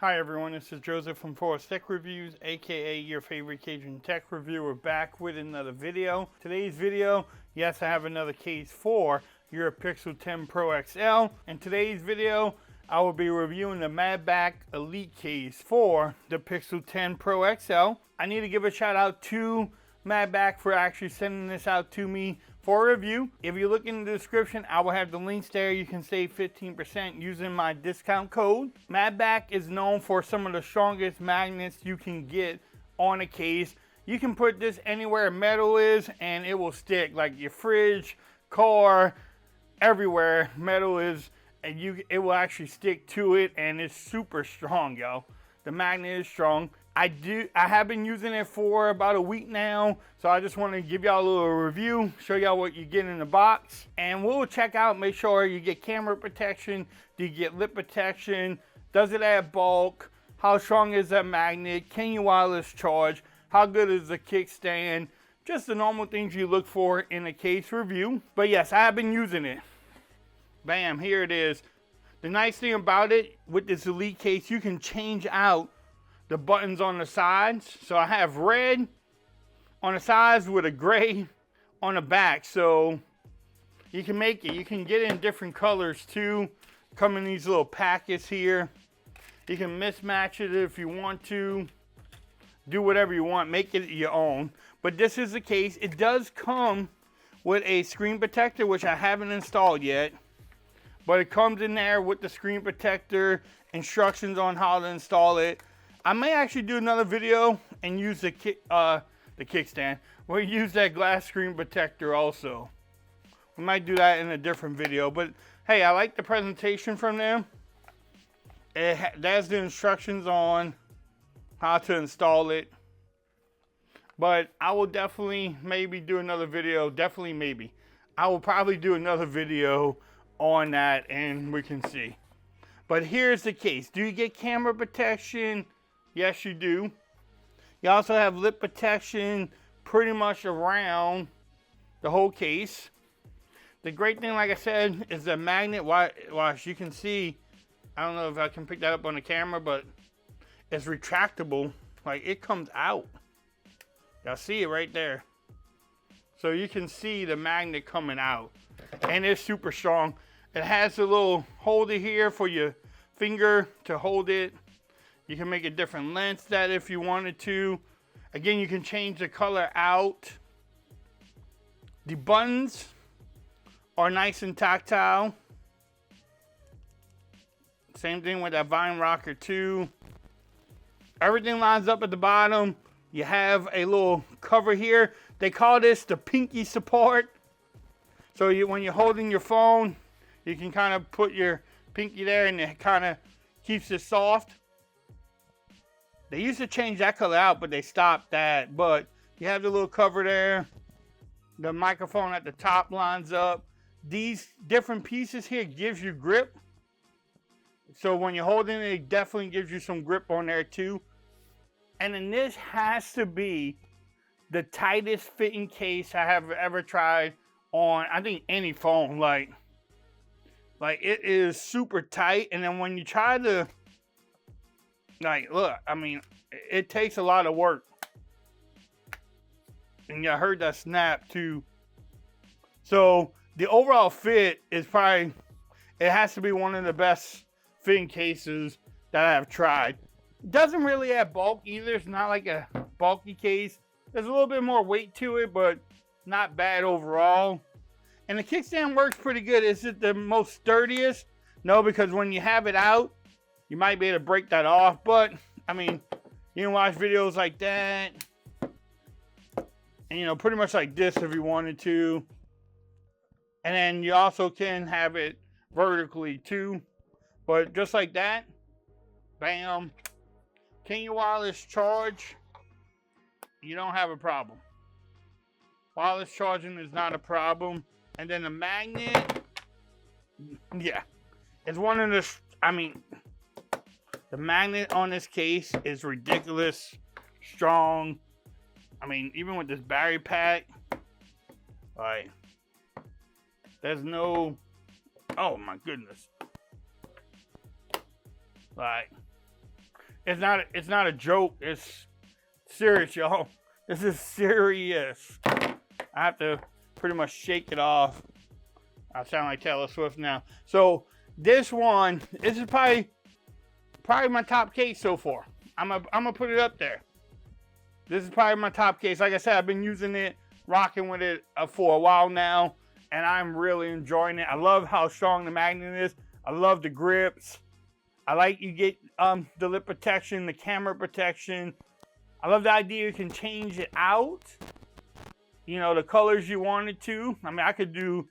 Hi everyone, this is Joseph from Forest Tech Reviews, aka your favorite Cajun tech reviewer, back with another video. Today's video, yes, I have another case for your Pixel 10 Pro XL. In today's video, I will be reviewing the MagBak Elite case for the Pixel 10 Pro XL. I need to give a shout out to MagBak for actually sending this out to me for a review. If you look in the description, I will have the links there. You can save 15% using my discount code. MagBak is known for some of the strongest magnets you can get on a case. You can put this anywhere metal is and it will stick, like your fridge, car, everywhere metal is, and it will actually stick to it, and it's super strong, yo. The magnet is strong. I have been using it for about a week now, so I just want to give y'all a little review, show y'all what you get in the box, and we'll check out, make sure you get camera protection, do you get lip protection, does it add bulk, how strong is that magnet, can you wireless charge, how good is the kickstand, just the normal things you look for in a case review. But yes, I have been using it. Bam, here it is. The nice thing about it, with this Elite case, you can change out the buttons on the sides. So I have red on the sides with a gray on the back. So you can make it. You can get it in different colors too. Come in these little packets here. You can mismatch it if you want to. Do whatever you want. Make it your own. But this is the case. It does come with a screen protector, which I haven't installed yet. But it comes in there with the screen protector, instructions on how to install it. I may actually do another video and use the kickstand. We'll use that glass screen protector also. We might do that in a different video. But hey, I like the presentation from them. There's the instructions on how to install it. But I will definitely maybe do another video. Definitely maybe. I will probably do another video on that and we can see. But here's the case. Do you get camera protection? Yes, you do. You also have lip protection pretty much around the whole case. The great thing, like I said, is the magnet. Watch, you can see, I don't know if I can pick that up on the camera, but it's retractable. Like, it comes out. Y'all see it right there. So you can see the magnet coming out. And it's super strong. It has a little holder here for your finger to hold it. You can make a different length that if you wanted to. Again, you can change the color out. The buttons are nice and tactile. Same thing with that Vine Rocker too. Everything lines up at the bottom. You have a little cover here. They call this the pinky support. So when you're holding your phone, you can kind of put your pinky there and it kind of keeps it soft. They used to change that color out, but they stopped that. But you have the little cover there. The microphone at the top lines up. These different pieces here gives you grip. So when you're holding it, it definitely gives you some grip on there too. And then this has to be the tightest fitting case I have ever tried on, I think, any phone. Like it is super tight. And then when you try to, like, look, I mean, it takes a lot of work. And I heard that snap too. So the overall fit is probably, it has to be one of the best fitting cases that I have tried. It doesn't really add bulk either. It's not like a bulky case. There's a little bit more weight to it, but not bad overall. And the kickstand works pretty good. Is it the most sturdiest? No, because when you have it out, you might be able to break that off. But, I mean, you can watch videos like that. And, you know, pretty much like this if you wanted to. And then you also can have it vertically too. But just like that, bam. Can you wireless charge? You don't have a problem. Wireless charging is not a problem. And then the magnet, yeah, it's one of the, I mean, the magnet on this case is ridiculous strong. I mean, even with this battery pack, like, there's no, oh my goodness. Like, It's not a joke. It's serious, y'all. This is serious. I have to pretty much shake it off. I sound like Taylor Swift now. So this is probably my top case so far. I'm gonna put it up there. This is probably my top case. Like I said, I've been using it, rocking with it for a while now, and I'm really enjoying it. I love how strong the magnet is. I love the grips. I like you get the lip protection, the camera protection. I love the idea you can change it out. You know, the colors you wanted to. I mean, I could do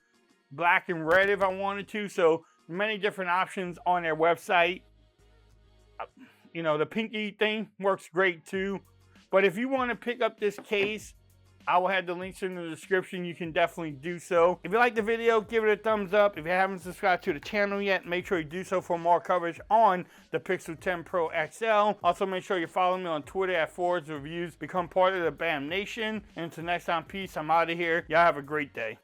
black and red if I wanted to. So many different options on their website. You know, the pinky thing works great too. But if you want to pick up this case, I will have the links in the description. You can definitely do so. If you like the video, give it a thumbs up. If you haven't subscribed to the channel yet, make sure you do so for more coverage on the Pixel 10 Pro XL. Also, make sure you follow me on Twitter at @ForwardsReviews. Become part of the BAM Nation. And until next time, peace. I'm out of here. Y'all have a great day.